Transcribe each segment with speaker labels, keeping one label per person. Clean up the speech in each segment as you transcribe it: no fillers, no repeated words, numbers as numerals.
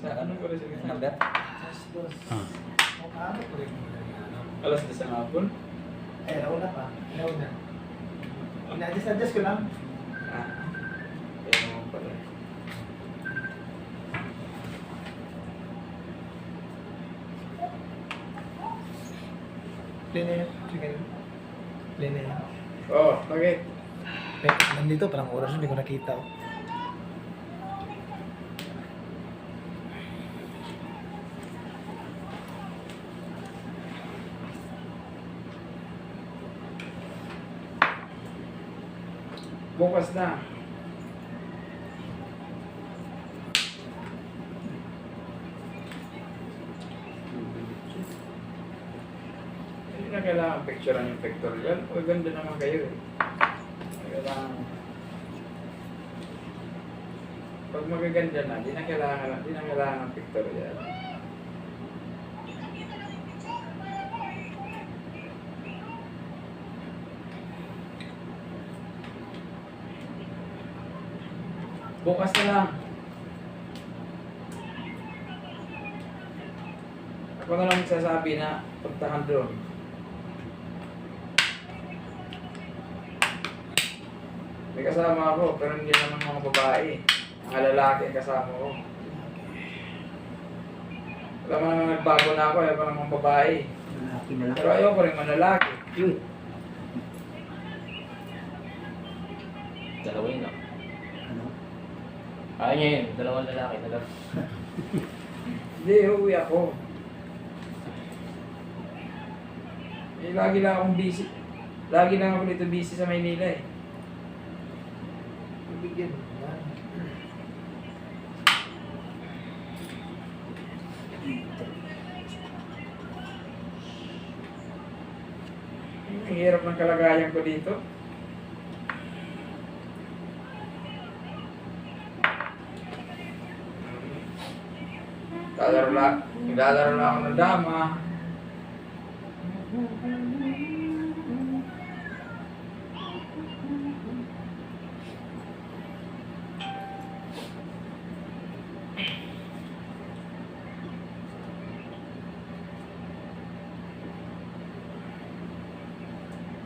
Speaker 1: Ano ko rin sige?
Speaker 2: Number?
Speaker 1: Alas 10 ng hapon?
Speaker 3: Eh, nauna pa. Nauna. Ina-adjust ko lang.
Speaker 1: Kaya naman pala.
Speaker 3: Play na yun. Sige. Play na yun.
Speaker 1: Oo, bakit?
Speaker 3: Eh, nandito, parang oras hindi ko nakita.
Speaker 1: Bukas na. Hindi na kailangan picturean yung pictorial. O ganda naman kayo eh. Kailangan. Pag magaganda na, di na kailangan ng pictorial. Bukas na lang. Ako na lang magsasabi na puntahan doon. May kasama ako, pero hindi naman mga babae. Mga lalaki ang kasama ko. Wala mo naman nagbago na ako, ayaw pa namang babae.
Speaker 2: Lalaki na lang.
Speaker 1: Pero ayaw ko rin manlalaki.
Speaker 2: Yun.
Speaker 4: Dalawa yun, no?
Speaker 2: Ano?
Speaker 4: Ayaw niya yun, dalawang lalaki talaga.
Speaker 1: Hindi, uuwi ako. Eh, lagi lang akong busy. Lagi lang ako dito busy sa Maynila eh.
Speaker 3: Bigyan mo. Yan.
Speaker 1: Ang hirap ng kalagayan ko dito. Naglalaro lang ako ng dama.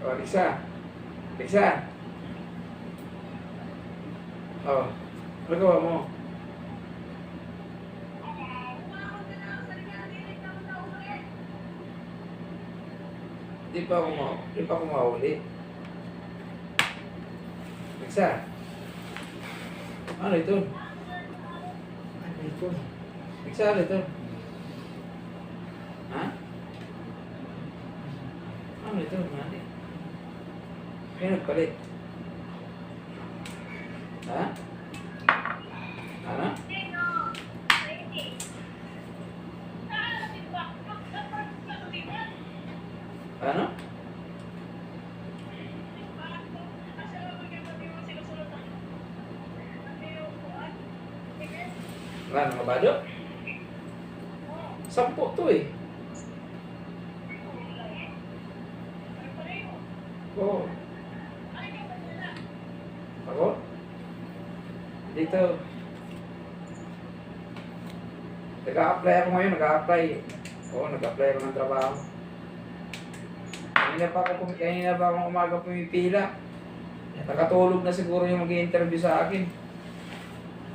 Speaker 1: Oh, Lisa. Lisa. Oh, ano gawa mo? Di pa ako mahuli. Lisa. Ano ito?
Speaker 3: Ano ito?
Speaker 1: Lisa, ano ito? Ha? Ano ito? Mali. Kaya nagpalit. Ha? Ano? Ano? Wala na kabado? 10 to eh. Oo. Ako? Dito. Nag-a-apply ako ngayon, nag-a-apply. Oo, nag-a-apply ako ng trabaho. Kanina pa ako umaga pumipila. Nakatulog na siguro yung mag-i-interview sa akin.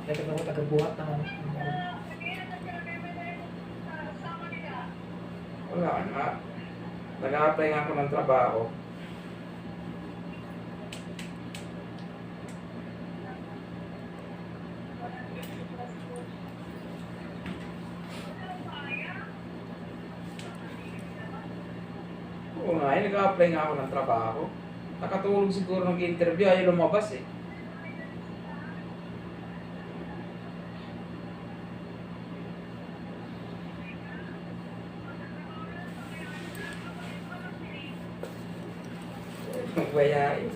Speaker 3: Lagi na ako tagabuhat ng ano.
Speaker 1: Wala nga. Nag-a-apply nga ako ng trabaho. Oo nga, nag-a-apply nga ako ng trabaho. Nakatulog siguro nag-interview, ayaw lumabas eh. Magwayain.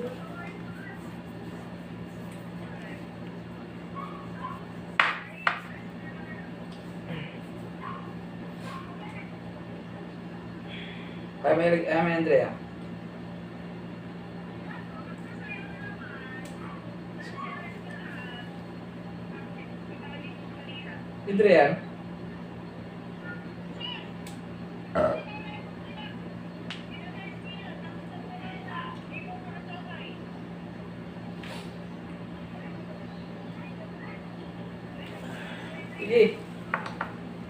Speaker 1: Kaya may Andrea. Andrea? Sige.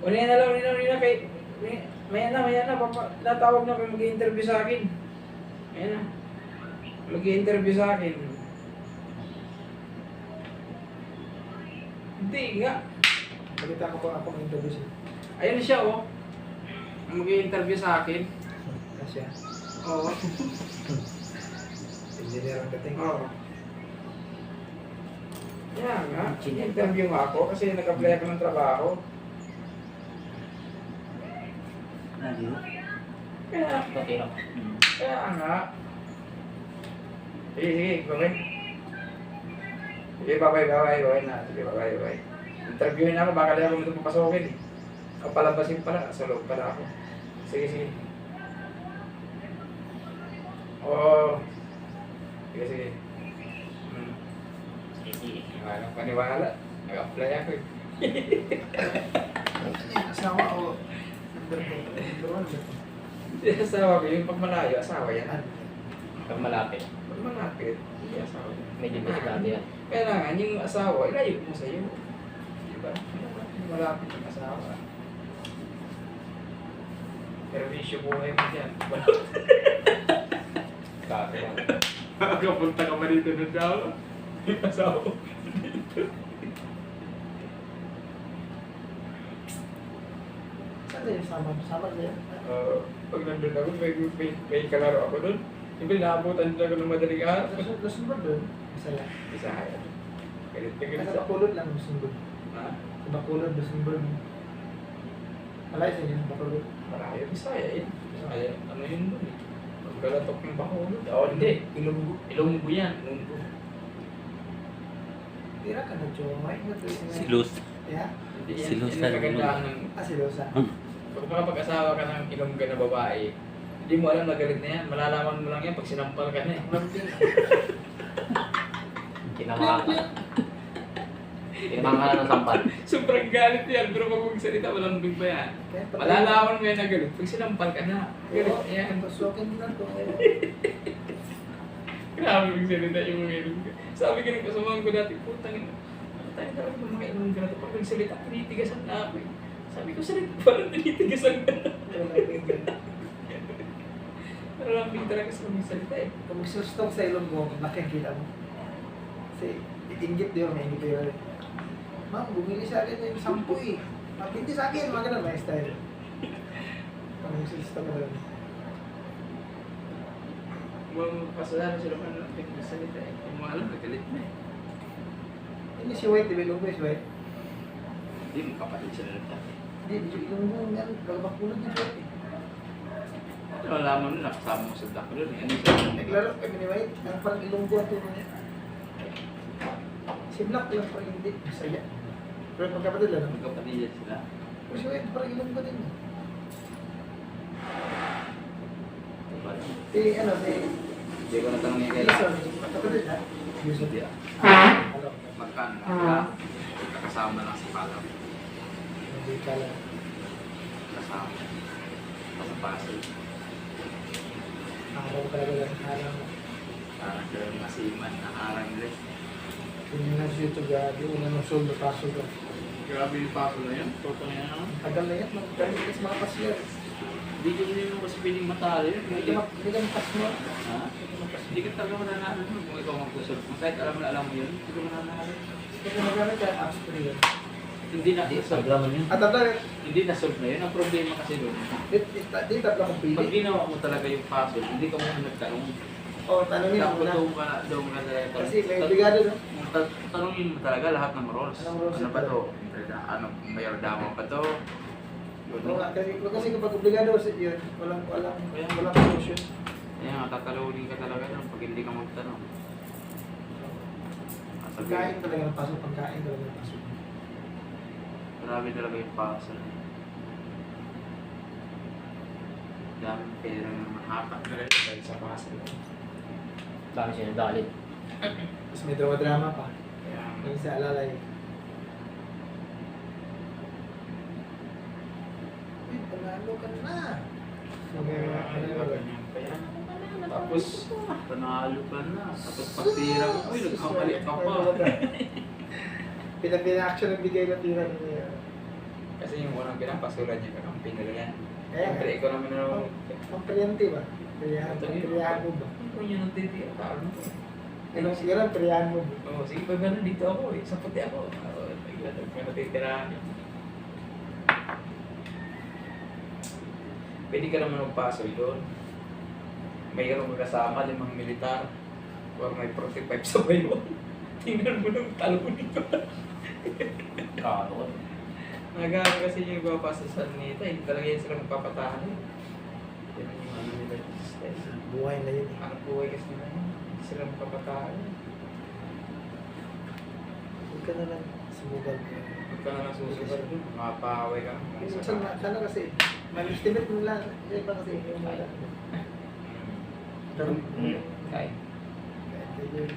Speaker 1: Uli na lang, uli na kay... Maya na, natawag na kayo mag-i-interview sa akin. Ayan na. Mag-i-interview sa akin. Hindi nga.
Speaker 3: Balita ko pa ako may interview siya.
Speaker 1: Ayun na siya, oh. Mag-i-interview sa akin.
Speaker 3: Kasya.
Speaker 1: Oo.
Speaker 3: Engineer ang dating.
Speaker 1: Oo. Kaya nga, interview nga ako kasi nag-apply ako ng trabaho.
Speaker 2: Radio.
Speaker 1: Kaya,
Speaker 4: Hmm.
Speaker 1: kaya nga. Sige, bye. Sige, bye na. Sige, bye. Interviewin ako, baka di ako ito papasokin eh. O palabasin pala, sa loob pala ako. Sige. Oo. Sige.
Speaker 4: Sige.
Speaker 1: Walang paniwala. Nag-apply ako eh.
Speaker 3: Asawa o number 1 ba?
Speaker 1: Asawa ko, yung pag malayo, asawa yan.
Speaker 4: Pag malapit.
Speaker 1: Pag malapit, hindi asawa yan.
Speaker 4: Medyo delikado yan.
Speaker 1: Kailangan yung asawa, ilayo mo sa'yo. Diba? Malapit yung asawa. Pero issue buhay mo dyan.
Speaker 4: Kaso yan.
Speaker 1: Kapunta ka ba dito ng asawa? Yung asawa ko.
Speaker 3: Saan tayo sama? Sama tayo?
Speaker 1: Pag nandun ako, may kalaro ako dun. Siyempre, naabutan din ako ng madaling araw.
Speaker 3: Lusong ba doon? Masaya.
Speaker 1: Bisaya. Galit na galit
Speaker 3: Sa
Speaker 1: sa...
Speaker 3: Bacolod lang lusong doon.
Speaker 1: Ha?
Speaker 3: Sa Bacolod, lusong doon. Malay sa inyo, Bacolod.
Speaker 1: Maraya, Bisaya eh. Bisaya, ano yun dun eh. Magkalatok yung Bacolod. Oo, hindi.
Speaker 3: Ilonggo.
Speaker 1: Ilonggo yan. Ilonggo.
Speaker 3: Tira ka na, Chomay.
Speaker 2: Si Luz.
Speaker 3: Yeah?
Speaker 1: Hindi yan.
Speaker 2: Si Luz
Speaker 1: Yan
Speaker 2: na
Speaker 1: ang kagandahan ng...
Speaker 3: Si Losa.
Speaker 1: Pag makapag-asawa ka ng Ilongga na babae, hindi mo alam na galit na yan. Malalaman mo lang yan pag sinampal ka na eh.
Speaker 4: Kinamakan ka. Kinamakan ka ng sampal.
Speaker 1: Sobrang galit yan, pero pag magsalita, walang big pa yan. Malalaman mo yan na galit pag sinampal ka na. Galit na yan.
Speaker 3: Pasukin na to.
Speaker 1: Grabe magsalita yung mga Ilongga. Sabi ka ng kasamahan ko dati, putang ina. Ano tayo talaga ng mga Ilongga na to? Pag magsalita, tinitigasan na ako eh. Sabi ko, salita parang tinitigasan ka na. Pero lang talaga sa magsalita eh.
Speaker 3: Kung magsustok sa ilong mo, nakikita mo. Kasi, iinggit yun, may inggit yun. Ma'am, bumili sa akin yung 10 eh. Mapinti sa akin, mga ganun, may style. Kung magsustok ka doon.
Speaker 1: Kung pasalaran sila man lang pinagsalita eh. Kung mo alam, nagalit na eh.
Speaker 3: Hindi si White, diba ilong mo si White?
Speaker 1: Hindi mo kapalit sila ng dati.
Speaker 3: Hindi, medyo ilong mo, ganun, kalabakulog yung White eh.
Speaker 1: Nalaman mo na, kasama mo sa dako doon eh. Ano siya?
Speaker 3: Naglaro kami ni White, ang parang ilonggo ang tuno niya. Si Black lang parang hindi, masaya. Pero pagkapatid lang.
Speaker 1: Magkapatid sila.
Speaker 3: Pero si White parang ilonggo din.
Speaker 1: Diba?
Speaker 3: Ano,
Speaker 1: Hindi ko natanong niya kailan.
Speaker 3: Jason, kapatid ha? Jason.
Speaker 1: Hindi ah.
Speaker 3: Alam.
Speaker 1: Magkano? Wala. Kasama lang si Palam.
Speaker 3: Hindi ka lang.
Speaker 1: Kasama. Pasapasok.
Speaker 3: Araw talaga lang, araw.
Speaker 1: Parang gawin masiman na harang nila.
Speaker 3: Yung nasa YouTube, grabe, una ng soul na paso ka.
Speaker 1: Grabe yung paso na yun. Totoo na yan.
Speaker 3: Tagal na yan, magkakalit ka sa mga pasler.
Speaker 1: Hindi ko hindi mo kasi piling matalo yun.
Speaker 3: Hindi ka makas mo.
Speaker 1: Ha? Hindi ka talaga mananalo nun kung ikaw magkusod. Kahit alam mo yun, hindi ka mananalo.
Speaker 3: Kasi magamit ka, apps ko rin.
Speaker 1: Hindi na solve.
Speaker 4: Paglaman yun.
Speaker 3: At tabla,
Speaker 1: Hindi na solve na yun. Ang problema kasi doon.
Speaker 3: di tabla kong
Speaker 1: Pag
Speaker 3: pili.
Speaker 1: ginawa mo talaga yung puzzle, hindi ka muna nagtanong.
Speaker 3: O, tanongin mo
Speaker 1: Tapos
Speaker 3: na.
Speaker 1: doon ka talaga.
Speaker 3: Kasi may obligado, no?
Speaker 1: Tanongin mo talaga lahat ng roles.
Speaker 3: Anong roles
Speaker 1: Ano ba
Speaker 3: ito?
Speaker 1: to? Ano, mayor damo pa to?
Speaker 3: Oo nga, kasi kapag obligado yun, walang solution.
Speaker 1: Kaya nga, tatalawin ka talaga nun pag hindi ka magtanong.
Speaker 3: Pagkain talaga ng paso, pagkain talaga ng paso.
Speaker 1: Marami talaga yung puzzle. Daming pera ng mahapak na rin dahil sa puzzle.
Speaker 4: Dami siya nadalit.
Speaker 3: Tapos may drama pa.
Speaker 1: Kaya,
Speaker 3: Yung sa alalay. Uy, panalo ka na.
Speaker 1: tapos, panalo ka na. Tapos pagtira mo, uy, nagkamali ka pa.
Speaker 3: Pina-action ang bigay na tira niya.
Speaker 1: Kasi yung unang pinapasulan niya, kakampi nila yan.
Speaker 3: Kaya nga.
Speaker 1: Siyempre, ikaw naman na
Speaker 3: Ang priyante ba? Priyahan mo ba?
Speaker 1: Kung yun ang titi, talo mo.
Speaker 3: Anong siguro ang priyahan mo ba?
Speaker 1: Oo, sige pa gano'n, dito ako eh. Sa puti ako. May natitirahan. Pwede ka naman magpasol doon. Mayroong kasama, 5 militar. Or may 45 sa bayo. Tingnan mo nung talo mo dito.
Speaker 2: Kalo.
Speaker 1: Nagano kasi yung papasa sa nita, hindi talaga yan sila magpapatahan eh. Yan yung ano nila yung stress.
Speaker 3: Buhay na yun eh.
Speaker 1: Ang buhay kasi nila yun, hindi sila magpapatahan eh.
Speaker 3: Huwag ka na lang sumugal mo.
Speaker 1: Huwag ka na lang susugal doon, mapahaway ka.
Speaker 3: Sana kasi, mag-estimate mo lang. Iba kasi yung mga. Pero,
Speaker 1: Kaya.
Speaker 3: kahit yun.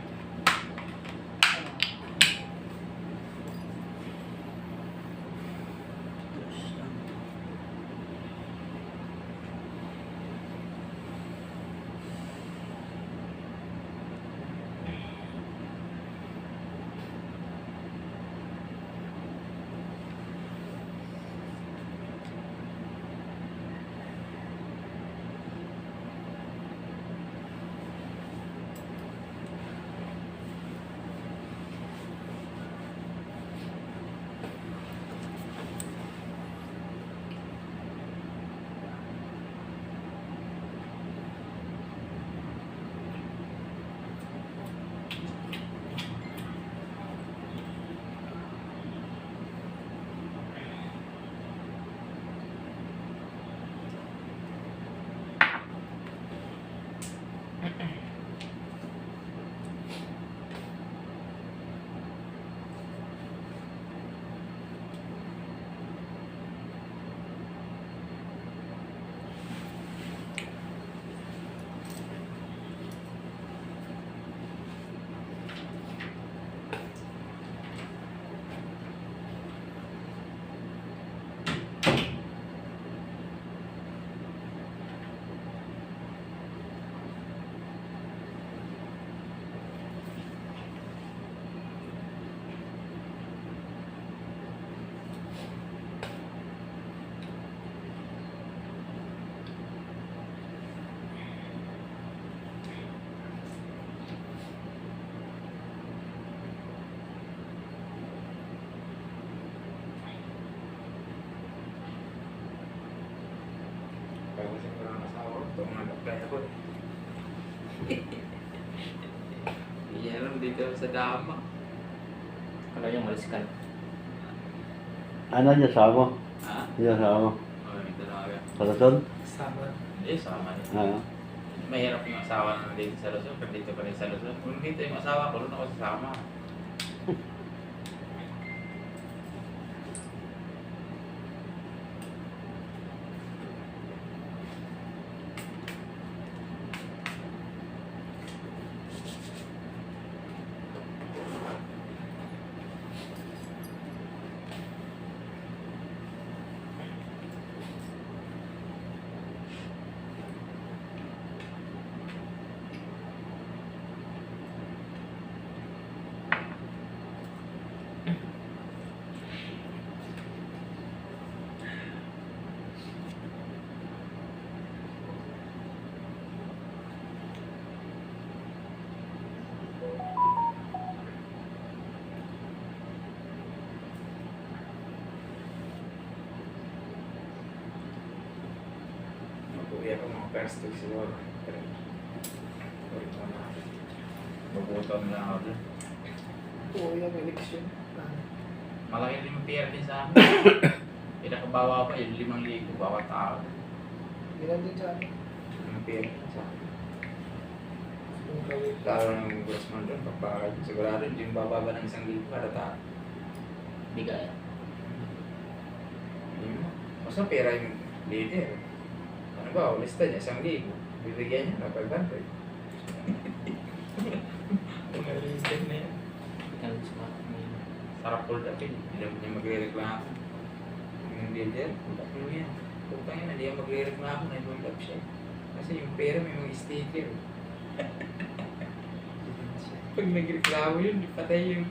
Speaker 1: Kaya kasi parang asawa ko, ito mga apply ako eh. Hindi alam dito sa dama.
Speaker 2: Kala niya malis ka.
Speaker 5: Ano niya sama?
Speaker 1: Ha?
Speaker 5: Niya sama.
Speaker 1: Oo, ito na agad.
Speaker 5: Sa Luzon?
Speaker 3: Sama.
Speaker 1: Eh, sama niya.
Speaker 5: Ah.
Speaker 1: Mahirap yung asawa na nandito sa Luzon, pero dito pa rin sa Luzon. Kung dito yung asawa ko, doon ako sasama. Mag-uwi ako mga first week siguro. Pero, ulit mo na. Mabutom lang ako doon.
Speaker 3: Oo, yung election.
Speaker 1: Malaki din yung pera din sa amin. Pinakabawa pa yun, 5,000 bawat tao.
Speaker 3: Bilang din sa akin.
Speaker 1: Yung pera sa amin.
Speaker 3: Yung kawit.
Speaker 1: Lalo ng grossman doon, pagpakal. Sigurado hindi yung bababa ng 1,000 kada tao.
Speaker 2: Bigay.
Speaker 1: Basta pera yung leader. Ano ba, lista niya 1,000. Bibigyan niya na 500. Ang leader na yan.
Speaker 2: Ikaw sa
Speaker 1: Sarap hold up yun. Hindi naman niya magre-reklamo. Yung leader, hold up mo yan. Kung tayo na, hindi niya magre-reklamo na hold up siya. Kasi yung pera may mga sticker. Pag nagreklamo yun, patay yung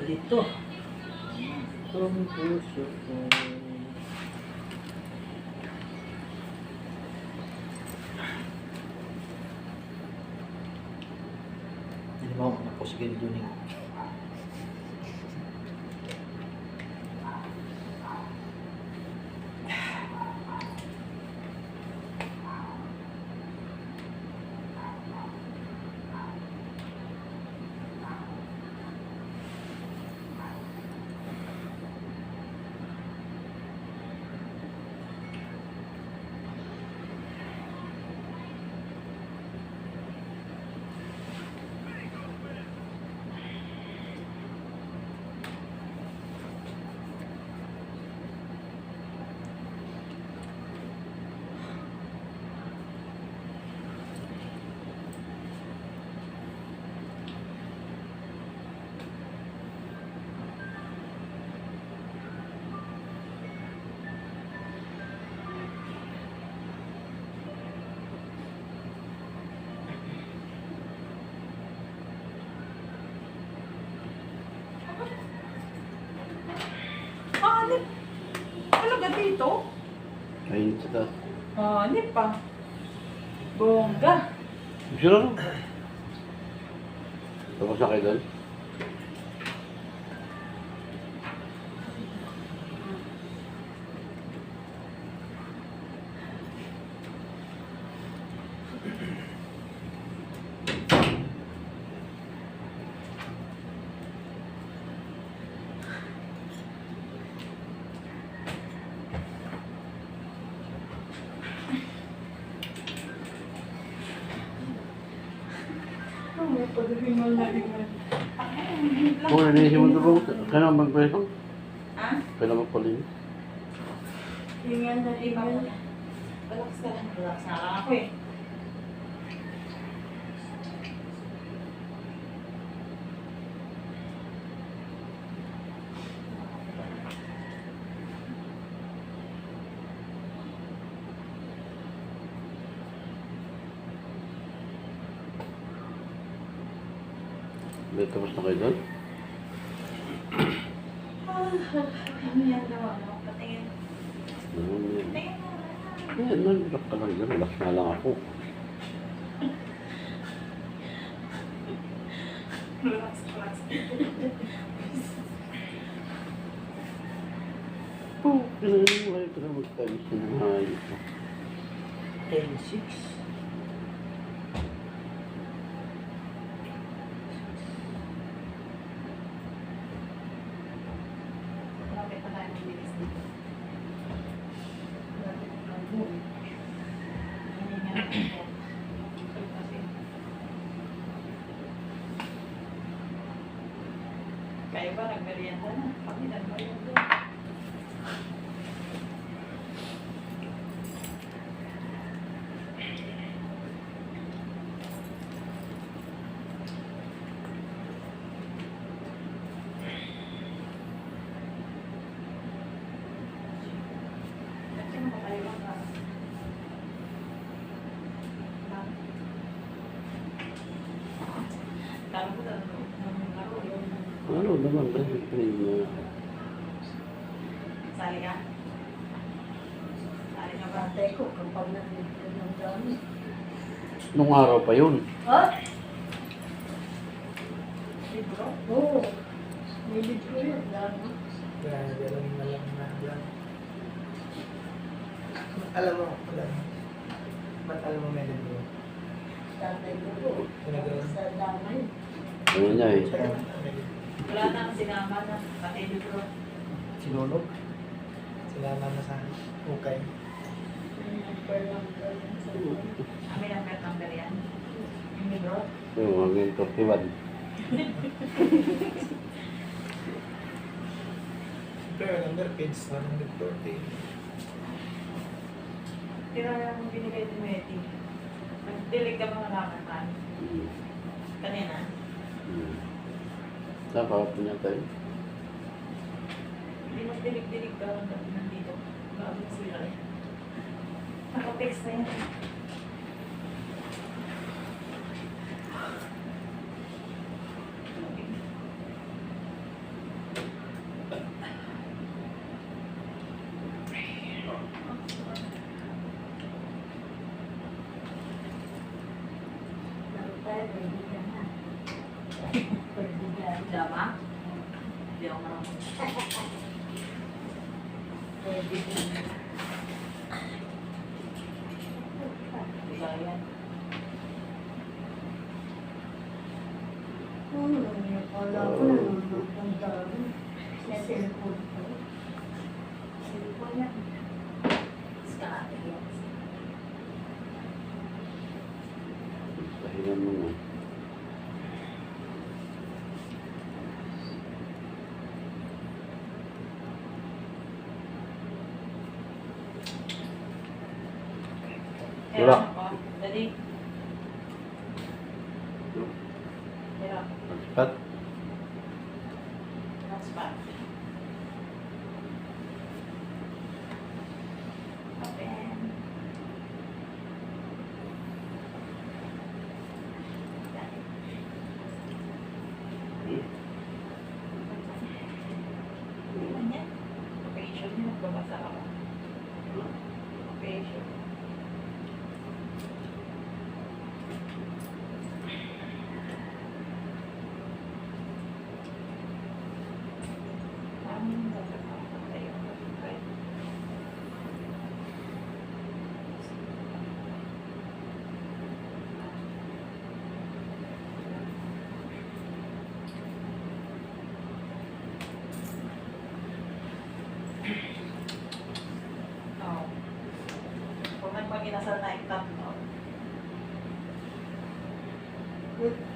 Speaker 2: Dito. Itong puso ko.
Speaker 3: Hindi mo ako naposigil dun eh.
Speaker 4: Hanip. Talaga dito?
Speaker 5: Ayun sa taas.
Speaker 4: Hanip pa. Bongga.
Speaker 5: Sure lang. Tapos na kayo doon?
Speaker 4: Hanip. Paghingal na hingal.
Speaker 5: Kung nanisip mo ito ba? Kaya magpwesto?
Speaker 4: Ha?
Speaker 5: Kaya magpalinis?
Speaker 4: Hingal na hingal. Relax ka lang. Relax na lang ako eh.
Speaker 5: May tapos na kayo doon?
Speaker 4: Ano yan daw? Ano? Patingin.
Speaker 5: Yan.
Speaker 4: Patingin mo.
Speaker 5: Yan, relax ka lang dyan. Relax na lang ako.
Speaker 4: Relax, relax.
Speaker 5: Oh, kailangan mo kayo para magtagis na ng hayop mo.
Speaker 2: 10-6.
Speaker 4: Malapit na tayo maglinis dito. Malapit na tayo. Hindi nga ako. Kasi kayo ba nagmerienda na? Kami nagmerienda. Sino ba kayo ba? Kala ko na laro yun.
Speaker 5: Ano naman kasi na
Speaker 4: Sali ka? Sali ka ba?
Speaker 6: Tatay ko, kapag nandito ng dami.
Speaker 5: nung araw pa yun.
Speaker 6: Ha?
Speaker 4: Libro?
Speaker 6: Oo. May libro yun, dami.
Speaker 3: Grabe, alam na lang na yan. Alam mo. Ba't alam mo may libro?
Speaker 6: Tatay ko po. Sa dami.
Speaker 5: Ano niya eh.
Speaker 4: Wala na akong sinama na pati libro.
Speaker 3: Sinulog? Sila mama sa ukay.
Speaker 4: Kami ng pet number yan. Yung libro?
Speaker 5: Yung maging 31.
Speaker 3: Siyempre, number page 140.
Speaker 4: Tinala mong binigay ni Meti. Nagdilig ka mga nakakan. Kanina.
Speaker 5: Nakakapin niya tayo.
Speaker 4: Hindi mas dilig-dilig ka lang nandito. Bago sila eh. Nakatext na yan. Dama? Hindi ako marunong. Ikaw yan.
Speaker 6: Wala ko na ang dami. Sa cellphone ko.
Speaker 4: Cellphone yan. Skalate yan.
Speaker 5: Pahingan mo na.
Speaker 4: Hirap ako. Dali. Hirap.
Speaker 5: Pagsipat.
Speaker 4: Hotspot. Open. Ano yan? Operation niya. Nagbabasa ako. Operation.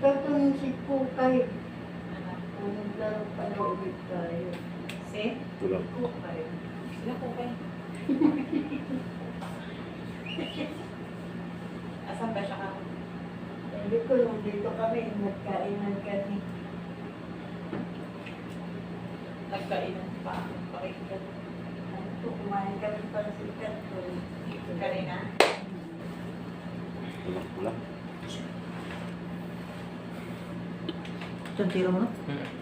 Speaker 6: Tatong si Pukay.
Speaker 4: Ano?
Speaker 6: Kung naglaro pa na ulit tayo.
Speaker 4: Si?
Speaker 5: Wala.
Speaker 6: Pukay.
Speaker 4: Sila po kayo. Asan ba siya ka?
Speaker 6: Hindi ko nung dito kami, nagkainan kami.
Speaker 4: Nagkainan pa. Pakinggan.
Speaker 6: Ano, kumain kami para sa kanto.
Speaker 4: Kanina.
Speaker 5: Wala.
Speaker 3: Diyan, tira mo na.
Speaker 1: Hmm.